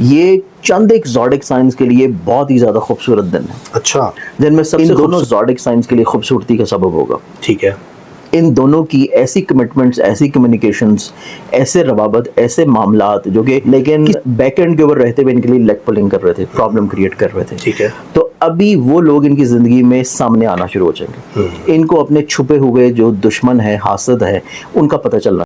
ये चंद एक zodiac science के लिए बहुत ही ज़्यादा खूबसूरत दिन है। अच्छा, जिनमें सबसे दोनों ज़ोडिक साइंस के लिए खूबसूरती का सबब होगा। ठीक है। इन दोनों की ऐसी कमिटमेंट्स, ऐसी कम्युनिकेशंस, ऐसे रवाबत, ऐसे मामलात जो कि लेकिन बैक एंड के ऊपर रहते हुए इनके लिए लेग पुलिंग कर रहे थे, प्रॉब्लम क्रिएट कर रहे थे। ठीक है। तो अभी वो लोग इनकी ज़िंदगी में सामने आना शुरू हो जाएंगे। इनको अपने छुपे हुए जो दुश्मन है, हासद है, उनका पता चलना।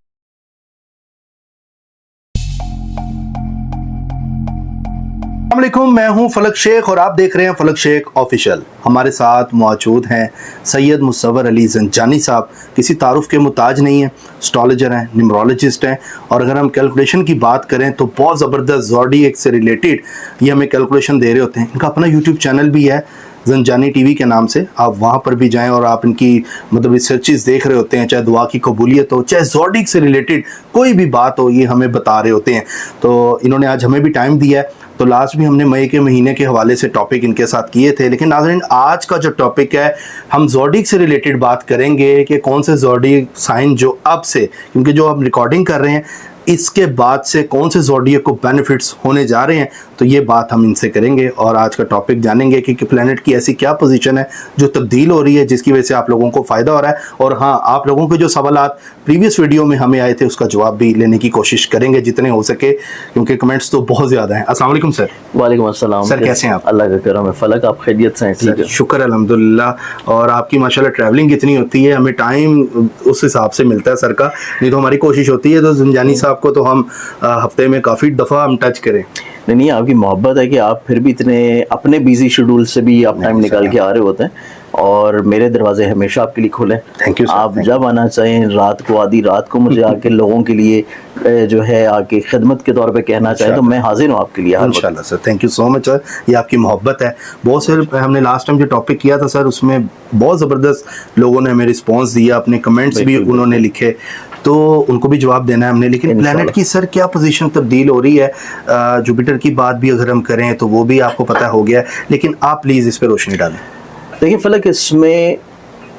अस्सलामुअलैकुम, मैं हूं फलक शेख और आप देख रहे हैं फलक शेख ऑफिशियल। हमारे साथ मौजूद हैं सैयद मुसव्वर अली ज़ंजानी साहब। किसी तारुफ के मुताज नहीं हैं, एस्ट्रोलॉजर हैं, न्यूमरोलॉजिस्ट हैं, और अगर हम कैलकुलेशन की बात करें तो बहुत ज़बरदस्त ज़ोडिएक से रिलेटेड ये हमें कैलकुलेशन दे रहे होते हैं। इनका अपना यूट्यूब चैनल भी है ज़ंजानी टीवी के नाम से, आप वहाँ पर भी जाएं और आप इनकी मतलब रिसर्चेस देख रहे होते हैं, चाहे दुआ की कबूलियत हो, चाहे ज़ोडिएक से रिलेटेड कोई भी बात हो, ये हमें बता रहे होते हैं। तो इन्होंने आज हमें भी टाइम दिया है। तो लास्ट भी हमने मई के महीने के हवाले से टॉपिक इनके साथ किए थे, लेकिन नाज़रीन आज का जो टॉपिक है हम ज़ोडिएक से रिलेटेड बात करेंगे कि कौन से ज़ोडिएक साइन जो अब से, क्योंकि जो हम रिकॉर्डिंग कर रहे हैं इसके बाद से कौन से ज़ोडिएक को बेनिफिट्स होने जा रहे हैं, तो ये बात हम इनसे करेंगे। और आज का टॉपिक जानेंगे कि प्लैनेट की ऐसी क्या पोजीशन है जो तब्दील हो रही है जिसकी वजह से आप लोगों को फ़ायदा हो रहा है। और हाँ, आप लोगों के जो सवालात प्रीवियस वीडियो में हमें आए थे उसका जवाब भी लेने की कोशिश करेंगे जितने हो सके, क्योंकि कमेंट्स तो बहुत ज़्यादा हैं। अस्सलाम वालेकुम सर। वालेकुम अस्सलाम सर, कैसे हैं आप? अल्लाह का करम है फलक, आप खैरियत से हैं? ठीक है, शुक्र अल्हम्दुलिल्लाह। और आपकी माशाल्लाह ट्रैवलिंग कितनी होती है, हमें टाइम उस हिसाब से मिलता है सर का, नहीं तो हमारी कोशिश होती है तो ज़ंजानी साहब को तो हम हफ्ते में काफ़ी दफ़ा हम टच करें। नहीं, आपकी मोहब्बत है कि आप फिर भी इतने अपने बिजी शेड्यूल से भी आप टाइम निकाल के आ रहे होते हैं, और मेरे दरवाजे हमेशा आपके लिए खुले। Thank you sir. आप जब आना चाहें, रात को, आधी रात को मुझे आके लोगों के लिए जो है आके खिदमत के तौर पे कहना चाहें तो मैं हाजिर हूँ आपके लिए हर वक्त। इंशाल्लाह sir, thank you so much sir, ये आपकी मोहब्बत है। बहुत से हमने लास्ट टाइम जो टॉपिक किया था सर उसमें बहुत ज़बरदस्त लोगों ने हमें रिस्पॉन्स दिया, अपने कमेंट्स भी उन्होंने लिखे, तो उनको भी जवाब देना है हमने। लेकिन प्लैनेट की सर क्या पोजीशन तब्दील हो रही है, जुपिटर की बात भी अगर हम करें तो वो भी आपको पता हो गया है, लेकिन आप प्लीज़ इस पर रोशनी डालें। देखिए फलक, इसमें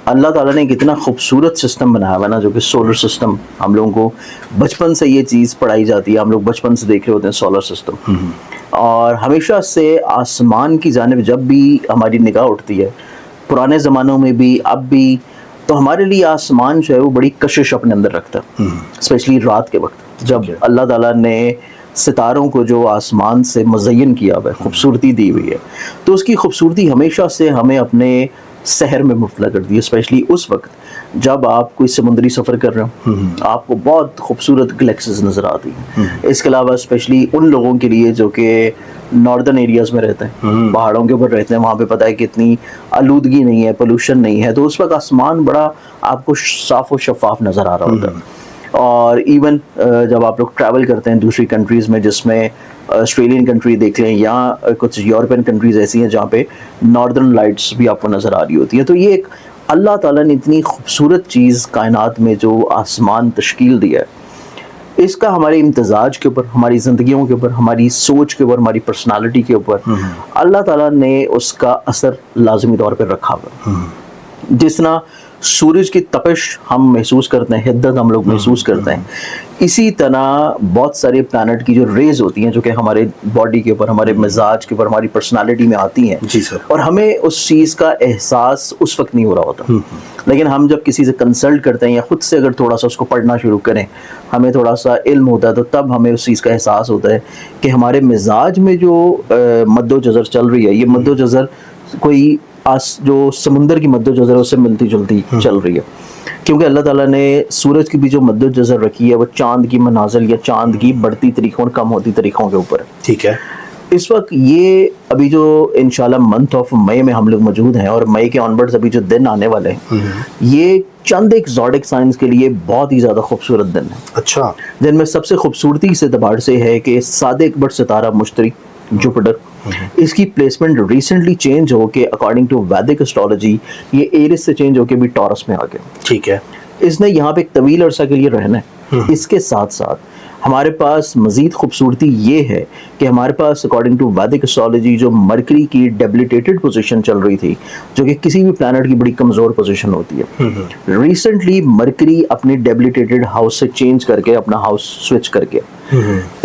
अल्लाह ताला ने एक इतना खूबसूरत सिस्टम बनाया हुआ ना, जो कि सोलर सिस्टम, हम लोगों को बचपन से ये चीज़ पढ़ाई जाती है, हम लोग बचपन से देख रहे होते हैं सोलर सिस्टम। और हमेशा से आसमान की जानिब जब भी हमारी निगाह उठती है, पुराने ज़मानों में भी अब भी, तो हमारे लिए आसमान जो है वो बड़ी कशिश अपने अंदर रखता है, स्पेशली रात के वक्त जब अल्लाह ताला ने सितारों को जो आसमान से मुज़य्यन किया हुआ है, खूबसूरती दी हुई है, तो उसकी खूबसूरती हमेशा से हमें अपने शहर में मुब्तला कर दी है। स्पेशली उस वक्त जब आप कोई समुद्री सफ़र कर रहे हो, आपको बहुत खूबसूरत गैलेक्सीज नज़र आती हैं। इसके अलावा स्पेशली उन लोगों के लिए जो कि नॉर्दर्न एरियाज़ में रहते हैं, पहाड़ों के ऊपर रहते हैं, वहाँ पे पता है कि इतनी आलूदगी नहीं है, पोल्यूशन नहीं है, तो उस वक्त आसमान बड़ा आपको साफ़ और शफाफ नज़र आ रहा होता है। और इवन जब आप लोग ट्रैवल करते हैं दूसरी कंट्रीज़ में, जिसमें ऑस्ट्रेलियन कंट्री देख लें या कुछ यूरोपियन कंट्रीज़ ऐसी हैं जहाँ पे नॉर्दर्न लाइट्स भी आपको नज़र आ रही होती हैं, तो ये एक अल्लाह ताला ने इतनी खूबसूरत चीज़ कायनात में जो आसमान तश्कील दिया है, इसका हमारे इम्तिजाज के ऊपर, हमारी ज़िंदगियों के ऊपर, हमारी सोच के ऊपर, हमारी पर्सनालिटी के ऊपर अल्लाह ताला ने उसका असर लाजमी तौर पर रखा हुआ। जितना सूरज की तपिश हम महसूस करते हैं, हिद्दत हम लोग महसूस करते हैं, इसी तरह बहुत सारे प्लैनेट की जो रेज होती हैं जो कि हमारे बॉडी के ऊपर, हमारे मिजाज के ऊपर, हमारी पर्सनालिटी में आती हैं जी सर, और हमें उस चीज़ का एहसास उस वक्त नहीं हो रहा होता। लेकिन हम जब किसी से कंसल्ट करते हैं या ख़ुद से अगर थोड़ा सा उसको पढ़ना शुरू करें, हमें थोड़ा सा इल्म होता है, तो तब हमें उस चीज़ का एहसास होता है कि हमारे मिजाज में जो मद्दोजज़र चल रही है, ये मद्दोजज़र कोई जो समुंदर की मद्दोजज़र उससे मिलती जुलती चल रही है, क्योंकि अल्लाह ताला ने सूरज की भी जो मद्दोजज़र रखी है वो चांद की मनाज़िल या चांद की बढ़ती तरीक़ों और कम होती तरीक़ों के ऊपर। ठीक है, इस वक्त ये अभी जो इंशाल्लाह मंथ ऑफ मई में हम लोग मौजूद हैं, और मई के ऑनवर्ड्स अभी जो दिन आने वाले हैं, ये चंद एक ज़ोडिएक साइंस के लिए बहुत ही ज़्यादा खूबसूरत दिन है। अच्छा, जिनमें सबसे खूबसूरती से एतबार से है कि सादे अकबर सितारा मुश्तरी जुपिटर, इसकी प्लेसमेंट रिसेंटली चेंज हो के अकॉर्डिंग टू वैदिक एस्ट्रोलॉजी ये एरिस से चेंज होके भी टॉरस में आ गया। ठीक है, इसने यहाँ पे एक तवील अरसा के लिए रहना है। इसके साथ साथ हमारे पास मज़ीद खूबसूरती ये है कि हमारे पास अकॉर्डिंग टू वैदिक एस्ट्रोलॉजी जो मरकरी की डेबिलिटेटेड पोजीशन चल रही थी, जो कि किसी भी प्लैनेट की बड़ी कमज़ोर पोजीशन होती है, रिसेंटली मरकरी अपनी डेबिलिटेटेड हाउस से चेंज करके अपना हाउस स्विच करके,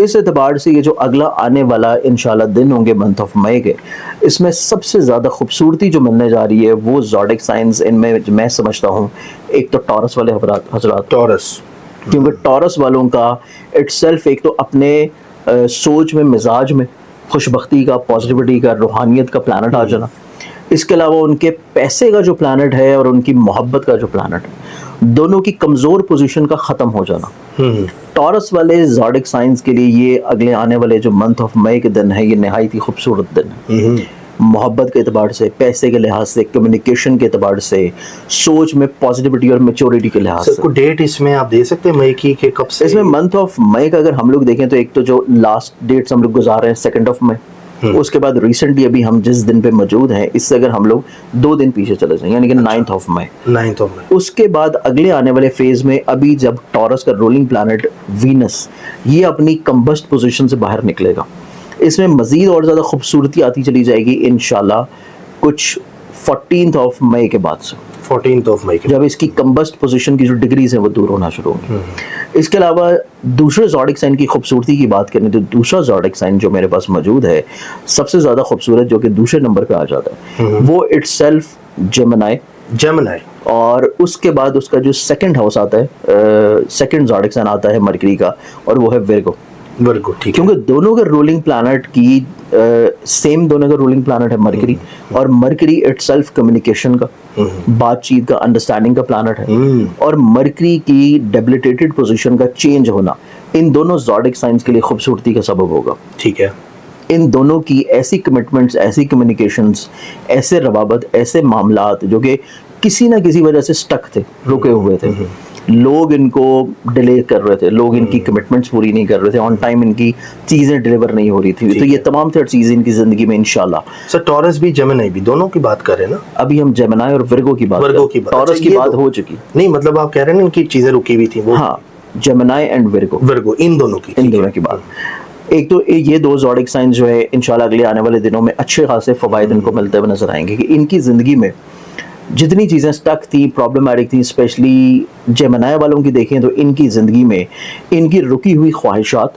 इस एतबार से ये जो अगला आने वाला इंशाल्लाह दिन होंगे मंथ ऑफ मई के, इसमें सबसे ज़्यादा खूबसूरती जो मिलने जा रही है वो ज़ोडिक साइंस इनमें मैं समझता हूँ एक तो टॉरस वाले हजरात, टॉरस, क्योंकि टॉरस वालों का इटसेल्फ एक तो अपने सोच में, मिजाज में खुशबख्ती का, पॉजिटिविटी का, रूहानियत का प्लानट आ जाना, इसके अलावा उनके पैसे का जो प्लानट है और उनकी मोहब्बत का जो प्लानट है, दोनों की कमज़ोर पोजीशन का ख़त्म हो जाना। टॉरस वाले ज़ोडिक साइंस के लिए ये अगले आने वाले जो मंथ ऑफ मई के दिन है, ये नहायत ही खूबसूरत दिन है। मोहब्बत के एतबार से, पैसे के लिहाज से, कम्युनिकेशन के एतबार से, सोच में पॉजिटिविटी और मैच्योरिटी के लिहाज से। कोई डेट इसमें आप दे सकते हैं मई की कि कब से? इसमें मंथ ऑफ मई का अगर हम लोग देखें तो एक तो जो लास्ट डेट्स हम लोग गुजार रहे हैं 2 ऑफ मई, उसके बाद रिसेंटली अभी हम जिस दिन पे मौजूद हैं इससे अगर हम लोग 2 दिन पीछे चले जाएं, यानी कि 9 ऑफ मई, 9 ऑफ मई। उसके बाद अगले आने वाले फेज में अभी जब टॉरस का रूलिंग प्लैनेट वीनस ये अपनी कंबस्ट पोजीशन से बाहर निकलेगा, इसमें मजीद और ज़्यादा खूबसूरती आती चली जाएगी इंशाल्लाह कुछ 14 ऑफ मई के बाद से, 14 ऑफ मई के जब इसकी कंबस्ट पोजीशन की जो डिग्रीज हैं वो दूर होना शुरू होंगी। इसके अलावा दूसरे ज़ोडिक साइन की खूबसूरती की बात करें तो दूसरा ज़ोडिक साइन जो मेरे पास मौजूद है सबसे ज़्यादा खूबसूरत, जो कि दूसरे नंबर पे आ जाता है, वो इटसेल्फ जेमिनी, और उसके बाद उसका जो सेकंड हाउस आता है, सेकंड ज़ोडिक साइन आता है मरकरी का, और वो है विर्गो। ठीक है, क्योंकि दोनों के रूलिंग प्लैनेट की सेम, दोनों का रूलिंग प्लैनेट है मरकरी, और मरकरी इटसेल्फ कम्युनिकेशन का, बातचीत का, अंडरस्टैंडिंग का प्लैनेट है, और मरकरी की डेबिलिटेटेड पोजीशन का चेंज होना इन दोनों ज़ोडिक साइंस के लिए खूबसूरती का सबब होगा। ठीक है, इन दोनों की ऐसी कमिटमेंट्स, ऐसी कम्युनिकेशंस, ऐसे रवाबत, ऐसे मामलात जो कि किसी ना किसी वजह से स्टक थे, रुके हुए थे, लोग इनको डिले कर रहे थे, लोग इनकी कमिटमेंट्स पूरी नहीं कर रहे थे, ऑन टाइम इनकी चीज़ें डिलीवर नहीं हो रही थी, तो ये तमाम तरह चीज़ें इनकी ज़िंदगी में इंशाल्लाह। सर टॉरस भी जेमिनी भी दोनों की बात कर रहे हैं ना? अभी हम जेमिनी और विर्गो की बात, टॉरस की बात हो चुकी नहीं, मतलब आप कह रहे हैं ना इनकी चीज़ें रुकी हुई थी वो? हाँ, जेमिनी एंड विर्गो, इन दोनों की बात। एक तो ये 2 ज़ोडिक साइन जो है इंशाल्लाह अगले आने वाले दिनों में अच्छे खासे फ़वाइद इनको मिलते हुए नजर आएंगे, कि इनकी ज़िंदगी में जितनी चीज़ें स्टक थी, प्रॉब्लमेटिक थी, स्पेशली जेमिनी वालों की देखें तो इनकी ज़िंदगी में इनकी रुकी हुई ख्वाहिशात,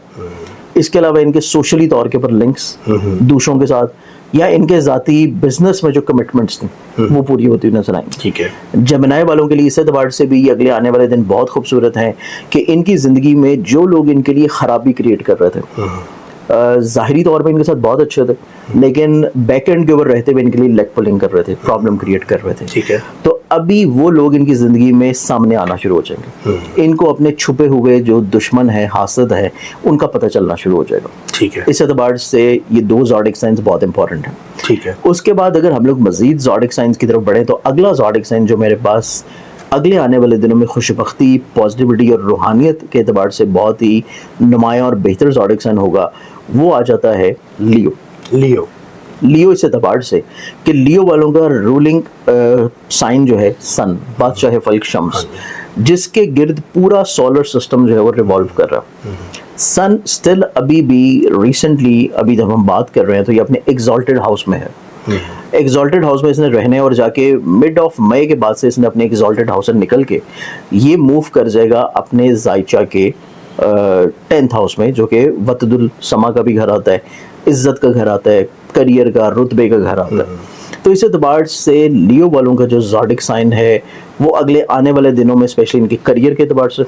इसके अलावा इनके सोशली तौर के ऊपर लिंक्स दूसरों के साथ, या इनके ज़ाती बिजनेस में जो कमिटमेंट्स थी वो पूरी होती हुई नजर आएंगी। ठीक है, जेमिनी वालों के लिए इस एतबार से भी अगले आने वाले दिन बहुत खूबसूरत हैं कि इनकी ज़िंदगी में जो लोग इनके लिए ख़राबी क्रिएट कर रहे थे, ज़ाहिरी तौर पे इनके साथ बहुत अच्छे थे, लेकिन बैक एंड के ऊपर रहते हुए इनके लिए लेग पुलिंग कर रहे थे, प्रॉब्लम क्रिएट कर रहे थे। ठीक है, तो अभी वो लोग इनकी ज़िंदगी में सामने आना शुरू हो जाएंगे, इनको अपने छुपे हुए जो दुश्मन है, हासद है, उनका पता चलना शुरू हो जाएगा। ठीक है, इस एतबार से ये 2 ज़ोडिक साइंस बहुत इंपॉर्टेंट है। ठीक है, उसके बाद अगर हम लोग मज़ीद ज़ोडिक साइंस की तरफ बढ़ें तो अगला ज़ोडिक साइन जो मेरे पास अगले आने वाले दिनों में खुशबख्ती, पॉजिटिविटी और रूहानियत के एतबार से बहुत ही नुमायाँ और बेहतर ज़ोडिक साइन होगा, वो आ जाता है लियो इस एतबार से कि लियो वालों का रूलिंग साइन जो है सन, बादशाह फल्क शम्स, जिसके गिर्द पूरा सोलर सिस्टम जो है वो रिवॉल्व कर रहा है। सन स्टिल अभी भी रिसेंटली, अभी जब हम बात कर रहे हैं तो ये अपने एग्जॉल्टेड हाउस में है। एग्जॉल्टेड हाउस में इसने रहने, और जाके मिड ऑफ मई के बाद से इसने अपने एग्जॉल्टेड हाउस से निकल के ये मूव कर जाएगा अपने जायचा के 10th हाउस में, जो कि वतदुल समा का भी घर आता है, इज्जत का घर आता है, करियर का, रुतबे का घर आता है। तो इस एतबार से लियो वालों का जो ज़ोडिक साइन है वो अगले आने वाले दिनों में स्पेशली इनके करियर के एतबार से,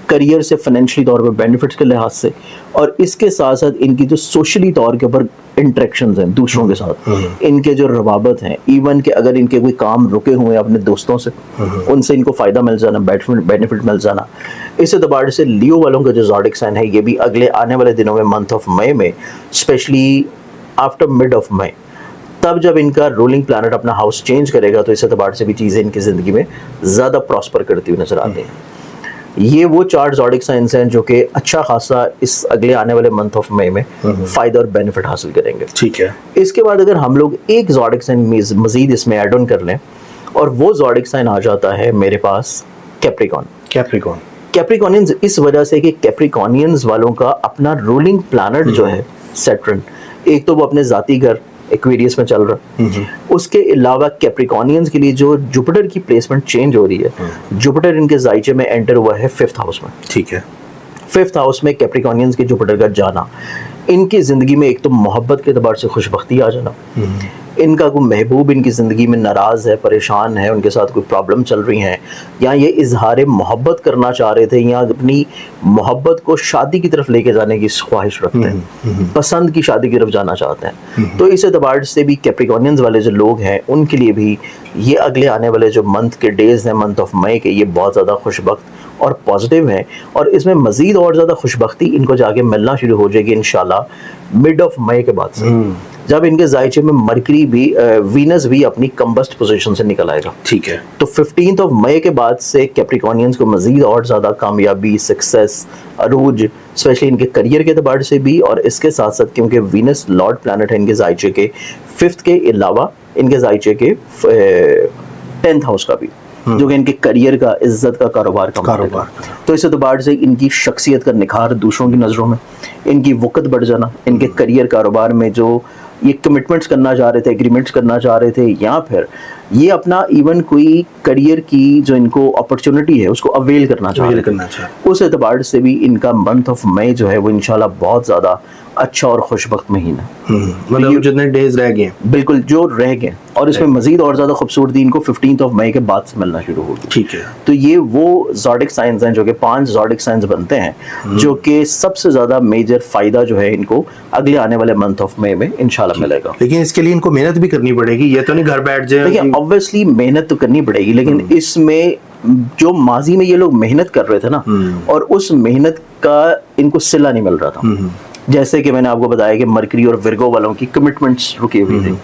करियर से, फाइनेंशियली तौर पर बेनिफिट्स के लिहाज से, और इसके साथ साथ इनकी जो सोशली तौर के ऊपर इंटरेक्शंस हैं दूसरों के साथ, इनके जो रवाबत हैं, इवन के अगर इनके कोई काम रुके हुए हैं अपने दोस्तों से, उनसे इनको फ़ायदा मिल जाना, बेनिफिट मिल जाना, इस एतबार से लियो वालों का जो ज़ोडिक साइन है ये भी अगले आने वाले दिनों में मंथ ऑफ मई में, specially after mid of May, तब जब इनका रूलिंग प्लैनेट अपना हाउस चेंज करेगा तो इस एतबार से भी चीज़ें इनकी ज़िंदगी में ज़्यादा प्रॉस्पर करती हुई नजर आती हैं। ये वो 4 ज़ोडिक साइंस हैं जो कि अच्छा खासा इस अगले आने वाले मंथ ऑफ मई में फ़ायदा और बेनिफिट हासिल करेंगे। ठीक है, इसके बाद अगर हम लोग एक ज़ोडिक साइन मज़ीद इसमें ऐड ऑन कर लें, और वो ज़ोडिक साइन आ जाता है मेरे पास कैप्रिकॉर्न। कैप्रिकॉनियंस इस वजह से कि कैप्रिकॉनियंस वालों का अपना रूलिंग प्लैनेट जो है सैटर्न, एक तो वो अपने जाती घर एक्वेरियस में चल रहा है, उसके अलावा कैप्रिकॉनियंस के लिए जो जुपिटर की प्लेसमेंट चेंज हो रही है, जुपिटर इनके जायचे में एंटर हुआ है 5th हाउस में। ठीक है, 5th हाउस में कैप्रिकॉनियंस के जुपिटर का जाना इनकी ज़िंदगी में एक तो मोहब्बत के अतबार से खुशबख्ती आ जाना, इनका कोई महबूब इनकी ज़िंदगी में नाराज़ है, परेशान है, उनके साथ कोई प्रॉब्लम चल रही हैं, या ये इजहार मोहब्बत करना चाह रहे थे, या अपनी मोहब्बत को शादी की तरफ लेके जाने की ख्वाहिश रखते हैं, पसंद की शादी की तरफ जाना चाहते हैं। तो इस एतबार से भी कैप्रिकॉनियंस वाले जो लोग हैं उनके लिए भी ये अगले आने वाले जो मंथ के डेज़ हैं, मंथ ऑफ मई के, ये बहुत ज़्यादा खुशबख्त और पॉजिटिव है। और इसमें मज़ीद और ज़्यादा खुशबख्ती इनको जाके मिलना शुरू हो जाएगी इंशाल्लाह मिड ऑफ मई के बाद से, जब इनके जायचे में मरकरी भी वीनस भी अपनी कम्बस्ट पोजीशन से निकल आएगा। ठीक है, तो 15th ऑफ मई के बाद से कैप्रिकॉनियंस को मज़ीद और ज़्यादा कामयाबी, सक्सेस, अरूज, स्पेशली इनके करियर के अतबार से भी, और इसके साथ साथ क्योंकि वीनस लॉर्ड प्लैनेट है इनके जायचे के 5th के अलावा इनके जायचे के 10th हाउस का भी, जो कि इनके करियर का, इज्जत का, कारोबार का। तो इस एतबार से इनकी शख्सियत का निखार दूसरों की नज़रों में, इनकी वक़्त बढ़ जाना, इनके करियर कारोबार में जो ये कमिटमेंट्स करना चाह रहे थे, एग्रीमेंट्स करना चाह रहे थे, या फिर ये अपना इवन कोई करियर की जो इनको अपॉर्चुनिटी है उसको अवेल करना चाह रहे थे, उस एतबार से भी इनका मंथ ऑफ मई जो है वो इंशाल्लाह बहुत ज़्यादा अच्छा और खुशबख्त महीना, मतलब जितने डेज रह गए बिल्कुल जो रह गए, और इसमें मजीद और ज़्यादा खूबसूरती इनको 15th ऑफ मई के बाद से मिलना शुरू होगी। ठीक है, तो ये वो ज़ोडिक साइंस हैं जो कि 5 ज़ोडिक साइंस बनते हैं, जो कि सबसे ज़्यादा मेजर फ़ायदा जो है इनको अगले आने वाले मंथ ऑफ मई में इंशाल्लाह मिलेगा। लेकिन इसके लिए इनको मेहनत भी करनी पड़ेगी, ये तो नहीं घर बैठ जाए। देखिए ऑब्वियसली मेहनत तो करनी पड़ेगी, लेकिन इसमें जो माजी में ये लोग मेहनत कर रहे थे ना, और उस मेहनत का इनको सिला नहीं मिल रहा था। जैसे कि मैंने आपको बताया कि मरकरी और विर्गो वालों की कमिटमेंट्स रुकी हुई थी,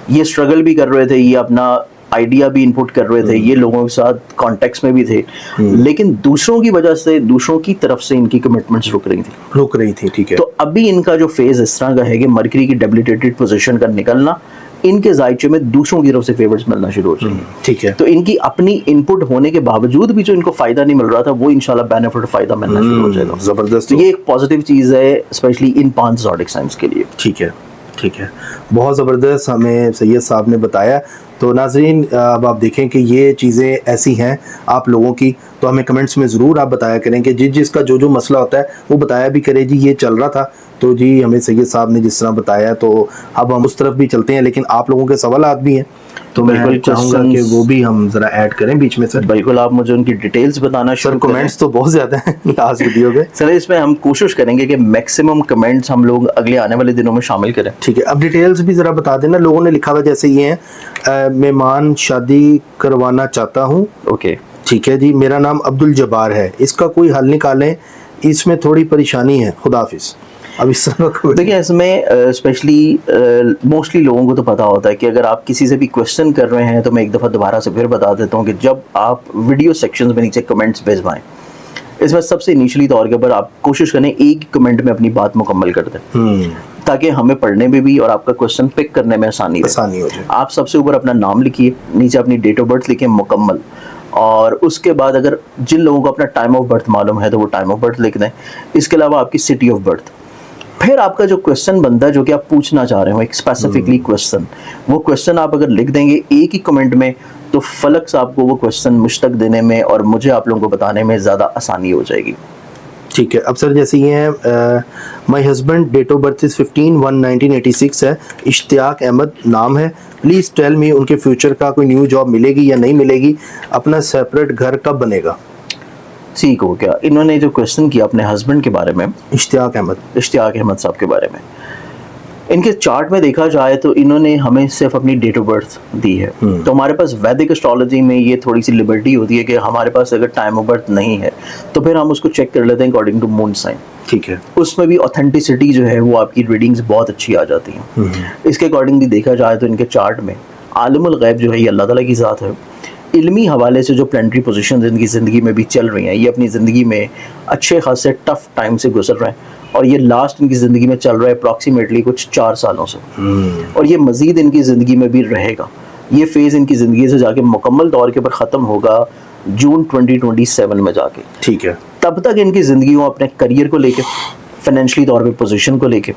ये स्ट्रगल भी कर रहे थे, ये अपना आइडिया भी इनपुट कर रहे थे, ये लोगों के साथ कॉन्टेक्ट्स में भी थे, लेकिन दूसरों की वजह से, दूसरों की तरफ से इनकी कमिटमेंट्स रुक रही थी। ठीक है, तो अभी इनका जो फेज इस तरह का है कि मरकरी की डेबिलिटेटेड पोजीशन का निकलना, इनके जायचे में दूसरों की तरफ से फेवर्स मिलना शुरू हो जाएंगे। ठीक है, तो इनकी अपनी इनपुट होने के बावजूद भी जो इनको फायदा नहीं मिल रहा था, वो इंशाल्लाह बेनिफिट फायदा मिलना शुरू हो जाएगा। जबरदस्त। तो ये एक पॉजिटिव चीज है स्पेशली इन 5 ज़ोडिक साइंस के लिए। ठीक है, ठीक है, बहुत ज़बरदस्त हमें सैयद साहब ने बताया। तो नाजरीन अब आप देखें कि ये चीज़ें ऐसी हैं आप लोगों की, तो हमें कमेंट्स में ज़रूर आप बताया करें कि जिसका जो मसला होता है वो बताया भी करें, जी ये चल रहा था, तो जी हमें सैयद साहब ने जिस तरह बताया, तो अब हम उस तरफ भी चलते हैं, लेकिन आप लोगों के सवालात भी हैं, तो मैं चाहूँगा कि वो भी हम ज़रा ऐड करें बीच में। सर बिल्कुल, आप मुझे उनकी डिटेल्स बताना शुरू करें। कमेंट्स तो बहुत ज़्यादा हैं लास्ट वीडियो पे। सर इसमें हम कोशिश करेंगे कि मैक्सिमम कमेंट्स हम लोग अगले आने वाले दिनों में शामिल करें। ठीक है, अब डिटेल्स भी ज़रा बता देना। लोगों ने लिखा हुआ जैसे ये है, मेहमान शादी करवाना चाहता हूँ। ओके, ठीक है जी, मेरा नाम अब्दुल जब्बार है, इसका कोई हल निकालें, इसमें थोड़ी परेशानी है, खुदा हाफिज़। अब इस तरह देखिए इसमें स्पेशली मोस्टली लोगों को तो पता होता है कि अगर आप किसी से भी क्वेश्चन कर रहे हैं, तो मैं एक दफ़ा दोबारा से फिर बता देता हूँ कि जब आप वीडियो सेक्शंस में नीचे कमेंट्स भेजवाएं, इसमें सबसे इनिशियली तौर के ऊपर आप कोशिश करें एक ही कमेंट में अपनी बात मुकम्मल कर दें, ताकि हमें पढ़ने में भी और आपका क्वेश्चन पिक करने में आसानी हो जाए। आप सबसे ऊपर अपना नाम लिखिए, नीचे अपनी डेट ऑफ बर्थ लिखिए मुकम्मल, और उसके बाद अगर जिन लोगों को अपना टाइम ऑफ बर्थ मालूम है तो वो टाइम ऑफ बर्थ लिख दें। इसके अलावा आपकी सिटी ऑफ बर्थ, फिर आपका जो क्वेश्चन बनता है जो कि आप पूछना चाह रहे हो, एक स्पेसिफिकली क्वेश्चन, वो क्वेश्चन आप अगर लिख देंगे एक ही कमेंट में, तो फलक साहब को वो क्वेश्चन मुझ तक देने में और मुझे आप लोगों को बताने में ज़्यादा आसानी हो जाएगी। ठीक है, अब सर जैसे ये है, my husband date of birth is 15/1/1986 है, इश्तियाक अहमद नाम है, प्लीज़ टेल मी उनके फ्यूचर का कोई न्यू जॉब मिलेगी या नहीं मिलेगी, अपना सेपरेट घर कब बनेगा। ठीक हो गया। इन्होंने जो क्वेश्चन किया अपने हस्बैंड के बारे में, इश्तियाक अहमद साहब के बारे में, इनके चार्ट में देखा जाए तो इन्होंने हमें सिर्फ अपनी डेट ऑफ बर्थ दी है। तो हमारे पास वैदिक एस्ट्रोलॉजी में ये थोड़ी सी लिबर्टी होती है कि हमारे पास अगर टाइम ऑफ बर्थ नहीं है तो फिर हम उसको चेक कर लेते हैं अकॉर्डिंग टू मून साइन। ठीक है, उसमें भी ऑथेंटिसिटी जो है वो आपकी रीडिंग्स बहुत अच्छी आ जाती हैं। इसके अकॉर्डिंग भी देखा जाए तो इनके चार्ट में आलिमुल गैब जो है ये अल्लाह ताला की ज़ात है। इल्मी हवाले से जो प्लानिटरी पोजीशंस इनकी ज़िंदगी में भी चल रही हैं, ये अपनी ज़िंदगी में अच्छे खासे टफ टाइम से गुजर रहे हैं, और ये लास्ट इनकी ज़िंदगी में चल रहा है अप्रॉक्सीमेटली कुछ 4 सालों से, और ये मज़ीद इनकी ज़िंदगी में भी रहेगा। ये फेज़ इनकी ज़िंदगी से जाके मुकम्मल तौर के ऊपर ख़त्म होगा जून 2027 में जाके। ठीक है। तब तक इनकी ज़िंदगी हो अपने करियर को लेके, फाइनेंशियली तौर पे पोजीशन को लेके,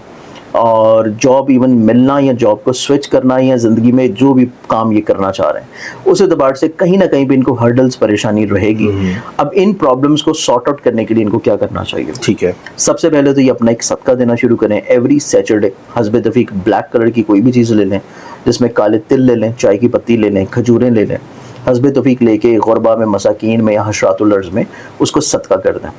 और जॉब इवन मिलना या जॉब को स्विच करना या ज़िंदगी में जो भी काम ये करना चाह रहे हैं उस एतबार से कहीं ना कहीं पे इनको हर्डल्स, परेशानी रहेगी। अब इन प्रॉब्लम्स को सॉर्ट आउट करने के लिए इनको क्या करना चाहिए? ठीक है। सबसे पहले तो ये अपना एक सदका देना शुरू करें। एवरी सैटरडे हस्बे तफीक ब्लैक कलर की कोई भी चीज़ ले लें, जिसमें काले तिल ले लें, चाय की पत्ती ले लें, खजूरें ले लें, हस्बे तफीक लेके गुरबा में, मसाकीन में या हशरातुल अर्ज़ में उसको सदका कर दें।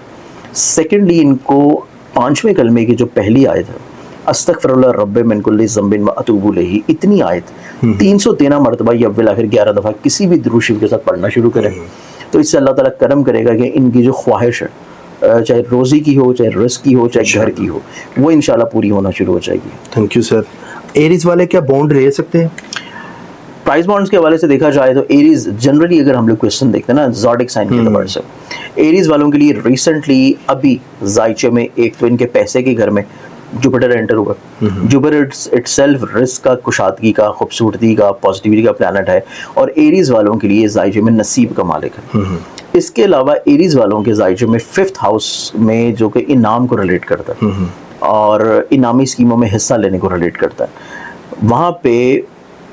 सेकेंडली, इनको 5वें कलमे की जो पहली आयत है, अस्तगफिरुल्लाह रब्बी मिन कुल्ली ज़ंबिन व अतूबु इलैहि, इतनी आयत 313 मरतबा या अव्वल आखिर 11 दफ़ा किसी भी दुरूद शरीफ के साथ पढ़ना शुरू करें, तो इससे अल्लाह ताला करम करेगा कि इनकी जो ख्वाहिश है, चाहे रोज़ी की हो, चाहे रिस्क की हो, चाहे घर की हो, वो इंशाल्लाह पूरी होना शुरू हो जाएगी। Thank you sir. एरीज वाले क्या बॉन्ड ले सकते हैं? प्राइस बॉन्ड्स के हवाले से देखा जाए तो एरीज जनरली, अगर हम लोग क्वेश्चन देखते हैं ना ज़ोडिक साइन के एतबार से, एरीज वालों के लिए रिसेंटली अभी ज़ाइचे में एक तो इनके पैसे के घर में जुपिटर एंटर हुआ। जुपिटर इटसेल्फ रिस्क का, कुशादगी का, खूबसूरती का, पॉजिटिविटी का प्लैनेट है, और एरीज वालों के लिए ज़ाइचे में नसीब का मालिक है। इसके अलावा एरीज वालों के ज़ाइचे में 5th हाउस में, जो कि इनाम को रिलेट करता है और इनामी स्कीमों में हिस्सा लेने को रिलेट करता है, वहाँ पे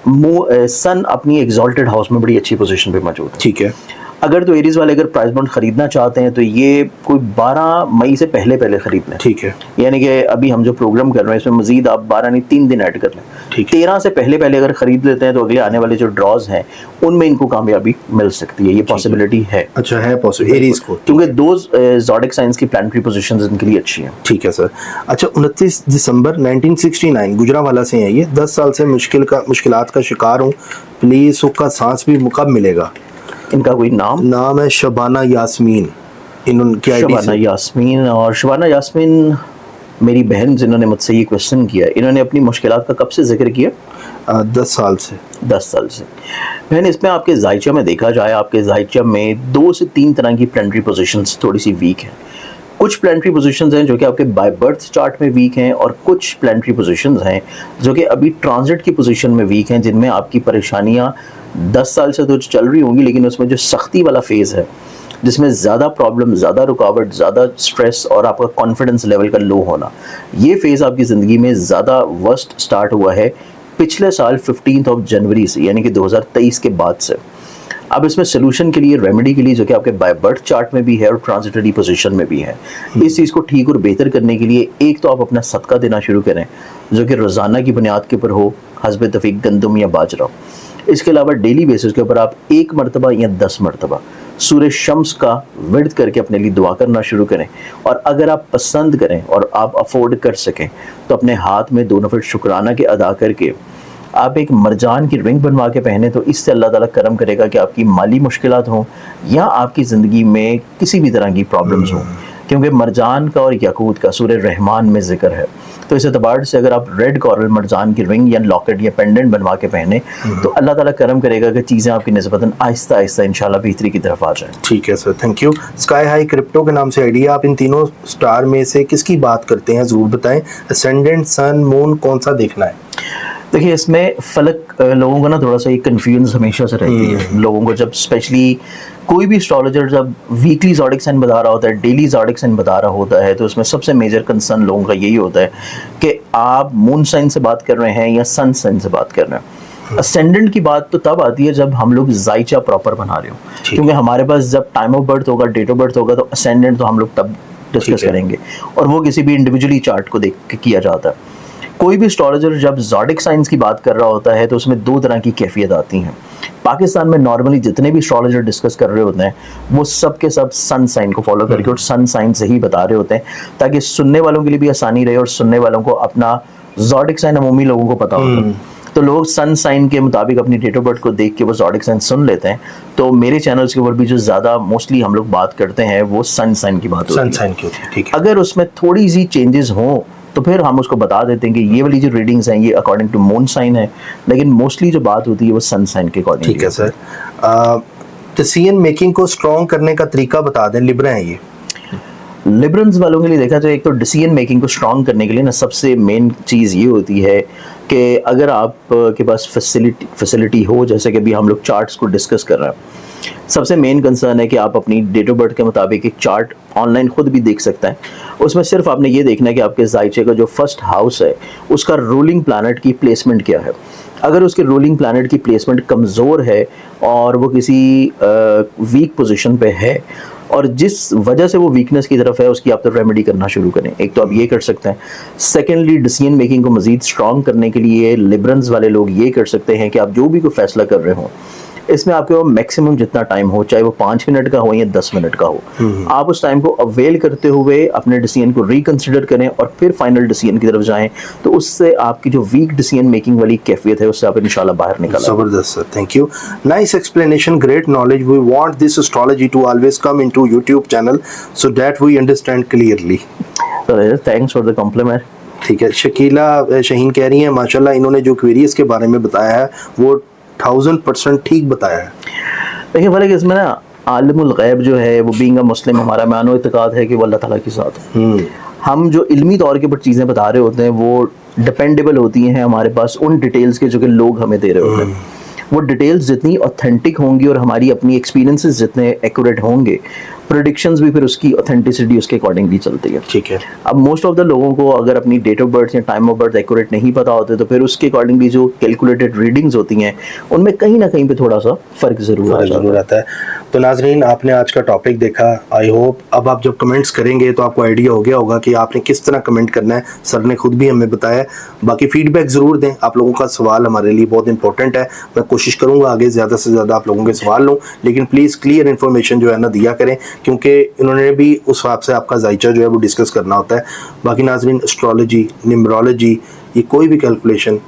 सन अपनी एग्जॉल्टेड हाउस में बड़ी अच्छी पोजीशन पे मौजूद है। ठीक है। अगर तो एरीज वाले अगर प्राइस बॉन्ड खरीदना चाहते हैं तो ये कोई 12 मई से पहले खरीद लें। ठीक है। यानी कि अभी हम जो प्रोग्राम कर रहे हैं इसमें मजीद आप 12 नहीं 3 दिन ऐड कर लें। ठीक है। 13 से पहले अगर खरीद लेते हैं तो अगले आने वाले जो ड्रॉज हैं उनमें इनको कामयाबी मिल सकती है, ये पॉसिबिलिटी है। अच्छा, है पॉसिबल एरीज को, क्योंकि दो ज़ोडिक साइंस की प्लानिटरी पोजीशंस इनके लिए अच्छी हैं। ठीक है सर। अच्छा, 29 दिसंबर 1969 गुजरांवाला से हैं ये। 10 साल से मुश्किलात का शिकार हूँ, प्लीज सुख का सांस भी कब मिलेगा? इनका कोई नाम है शबाना यास्मीन। इनकी शबाना यास्मीन। और शबाना यास्मीन मेरी बहन जिन्होंने मुझसे ये क्वेश्चन किया, इन्होंने अपनी मुश्किलात का कब से जिक्र किया? 10 साल से। 10 साल से। बहन, इसमें आपके जायचा में देखा जाए, आपके जायचा में 2 से 3 तरह की प्लानिटरी पोजीशंस थोड़ी सी वीक हैं। कुछ प्लानिटरी पोजीशंस हैं जो कि आपके बाय बर्थ चार्ट में वीक हैं, और कुछ प्लानिटरी पोजीशंस हैं जो कि अभी ट्रांजिट की पोजीशन में वीक हैं, जिनमें आपकी परेशानियां 10 साल से तो चल रही होंगी, लेकिन उसमें जो सख्ती वाला फेज़ है, जिसमें ज़्यादा प्रॉब्लम, ज़्यादा रुकावट, ज़्यादा स्ट्रेस और आपका कॉन्फिडेंस लेवल का लो होना, ये फेज़ आपकी ज़िंदगी में ज़्यादा वर्स्ट स्टार्ट हुआ है पिछले साल 15 जनवरी से, यानी कि 2023 के बाद से। अब इसमें सोल्यूशन के लिए, रेमेडी के लिए, जो कि आपके बाय बर्थ चार्ट में भी है और ट्रांजिटरी पोजीशन में भी है, इस चीज़ को ठीक और बेहतर करने के लिए एक तो आप अपना सदका देना शुरू करें, जो कि रोज़ाना की बुनियाद के ऊपर हो, हस्बे तफीक गंदम या बाजरा। इसके अलावा डेली बेसिस के ऊपर आप 1 मरतबा या 10 मरतबा सूरज शम्स का विर्द करके अपने लिए दुआ करना शुरू करें। और अगर आप पसंद करें और आप अफोर्ड कर सकें तो अपने हाथ में 2 नफर शुक्राना के अदा करके आप एक मरजान की रिंग बनवा के पहने, तो इससे अल्लाह ताला करम करेगा कि आपकी माली मुश्किलात हों या आपकी ज़िंदगी में किसी भी तरह की प्रॉब्लम्स हों, क्योंकि मरजान का और याकूत का सूरह रहमान में जिक्र है। तो इस एतबार से अगर आप रेड कॉरल मरजान की रिंग या लॉकेट या पेंडेंट बनवा के पहने तो अल्लाह ताला करम करेगा कि चीज़ें आपकी निस्बतन आहिस्ता आहिस्ता इंशाल्लाह बेहतरी की तरफ आ जाए। ठीक है sir, thank you. Sky high crypto के नाम से आइडिया, आप इन तीनों स्टार में से किसकी बात करते हैं, ज़रूर बताएं। असेंडेंट, सन, मून कौन सा देखना है? देखिए, इसमें फलक लोगों को ना थोड़ा सा ये कन्फ्यूजन हमेशा से रहती है। लोगों को जब स्पेशली कोई भी एस्ट्रोलॉजर जब वीकली ज़ोडिक साइन बता रहा होता है, डेली ज़ोडिक साइन बता रहा होता है, तो उसमें सबसे मेजर कंसर्न लोगों का यही होता है कि आप मून साइन से बात कर रहे हैं या सन साइन से बात कर रहे हैं। असेंडेंट की बात तो तब आती है जब हम लोग जायचा प्रॉपर बना रहे हो, क्योंकि हमारे पास जब टाइम ऑफ बर्थ होगा, डेट ऑफ बर्थ होगा, तो असेंडेंट तो हम लोग तब डिस्कस करेंगे, और वो किसी भी इंडिविजुअली चार्ट को देख के किया जाता है। कोई भी एस्ट्रोलॉजर जब ज़ोडिक साइंस की बात कर रहा होता है तो उसमें 2 तरह की कैफियत आती हैं। पाकिस्तान में नॉर्मली जितने भी एस्ट्रोलॉजर डिस्कस कर रहे होते हैं वो सब के सब सन साइन को फॉलो करके और सन साइन से ही बता रहे होते हैं, ताकि सुनने वालों के लिए भी आसानी रहे और सुनने वालों को अपना ज़ोडिक साइन अमूमी लोगों को पता होता है। तो लोग सन साइन के मुताबिक अपनी डेट ऑफ बर्थ को देख के वो ज़ोडिक साइन सुन लेते हैं। तो मेरे चैनल्स के ऊपर भी जो ज़्यादा मोस्टली हम लोग बात करते हैं वो सन साइन की बात होती है। सन साइन की होती है, ठीक है। अगर उसमें थोड़ी सी चेंजेस हों तो फिर हम उसको बता देते हैं कि ये वाली जो रीडिंग्स हैं ये अकॉर्डिंग टू मून साइन है, लेकिन मोस्टली जो बात होती है वो सन साइन के अकॉर्डिंग। ठीक है सर। डिसीजन मेकिंग को स्ट्रॉन्ग करने का तरीका बता दें। लिब्रा है ये। लिबरल्स वालों के लिए देखा जाए, एक तो डिसीजन मेकिंग को स्ट्रॉन्ग करने के लिए ना सबसे मेन चीज़ ये होती है कि अगर आप के पास फैसिलिटी हो, जैसे कि अभी हम लोग चार्ट्स को डिस्कस कर रहे हैं, सबसे मेन कंसर्न है कि आप अपनी डेट ऑफ बर्थ के मुताबिक एक चार्ट ऑनलाइन खुद भी देख सकते हैं। उसमें सिर्फ आपने ये देखना है कि आपके जायचे का जो फर्स्ट हाउस है उसका रूलिंग प्लैनेट की प्लेसमेंट क्या है। अगर उसके रूलिंग प्लैनेट की प्लेसमेंट कमज़ोर है और वो किसी वीक पोजीशन पे है और जिस वजह से वो वीकनेस की तरफ है उसकी आप तो रेमेडी करना शुरू करें। एक तो आप ये कर सकते हैं। सेकेंडली, डिसीजन मेकिंग को मज़ीद स्ट्रॉन्ग करने के लिए लिबरल्स वाले लोग ये कर सकते हैं कि आप जो भी कोई फैसला कर रहे हो इसमें आपके वो मैक्सिमम जितना टाइम हो, चाहे वो 5 मिनट का हो या 10 मिनट का हो, आप उस टाइम को अवेल करते हुए अपने डिसीजन को रिकंसिडर करें और फिर फाइनल डिसीजन की तरफ जाएं। तो उससे आपकी जो वीक डिसीजन मेकिंग वाली कैफियत है उससे आप इंशाल्लाह बाहर निकल आएंगे। जबरदस्त sir, thank you, nice explanation, great knowledge. We want this astrology to always come into YouTube channel so that we understand clearly. Thanks for the compliment. ठीक है, शकीला शहीन कह रही हैं माशाल्लाह इन्होंने जो क्वेरीज के बारे में बताया है वो 1000% ठीक बताया है। देखिए फलक, इसमें ना आलिमुल गैब जो है वो बीइंग अ मुस्लिम हमारा मानो इत्तेकाद है कि वो अल्लाह ताला के साथ है। हम जो इल्मी तौर के ऊपर चीज़ें बता रहे होते हैं वो डिपेंडेबल होती हैं हमारे पास उन डिटेल्स के जो कि लोग हमें दे रहे होते हैं। वो डिटेल्स जितनी ऑथेंटिक होंगी और हमारी अपनी एक्सपीरियंसेस जितने एक्यूरेट होंगे, प्रेडिक्शंस भी फिर उसकी ऑथेंटिसिटी उसके अकॉर्डिंगली चलती है। ठीक है। अब मोस्ट ऑफ द लोगों को अगर अपनी डेट ऑफ बर्थ या टाइम ऑफ बर्थ एक्यूरेट नहीं पता होते तो फिर उसके अकॉर्डिंगली जो कैलकुलेटेड रीडिंग्स होती हैं उनमें कहीं ना कहीं पे थोड़ा सा फ़र्क ज़रूर आता है। तो नाजरीन, आपने आज का टॉपिक देखा। आई होप अब आप जब कमेंट्स करेंगे तो आपको आइडिया हो गया होगा कि आपने किस तरह कमेंट करना है। सर ने खुद भी हमें बताया। बाकी फीडबैक ज़रूर दें, आप लोगों का सवाल हमारे लिए बहुत इंपॉर्टेंट है। मैं कोशिश करूँगा आगे ज़्यादा से ज़्यादा आप लोगों के सवाल लूँ, लेकिन प्लीज़ क्लियर इन्फॉर्मेशन जो है ना दिया करें, क्योंकि उन्होंने भी उस हिसाब से आपका जायचा जो है वो डिस्कस करना होता है। बाकी नाजरीन, एस्ट्रोलॉजी, न्यूमरोलॉजी, ये कोई भी कैलकुलेशन,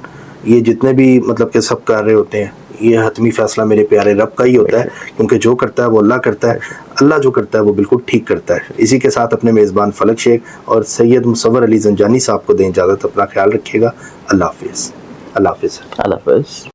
ये जितने भी मतलब के सब कर रहे होते हैं, ये हतमी फैसला मेरे प्यारे रब का ही होता है, क्योंकि जो करता है वो अल्लाह करता है। अल्लाह जो करता है वो बिल्कुल ठीक करता है। इसी के साथ अपने मेज़बान फलक शेख और सैयद मुसव्वर अली ज़ंजानी साहब को दें इजाज़त। अपना ख्याल रखिएगा। अल्लाह हाफिज़। अल्लाह हाफिज़। अल्लाह हाफिज़।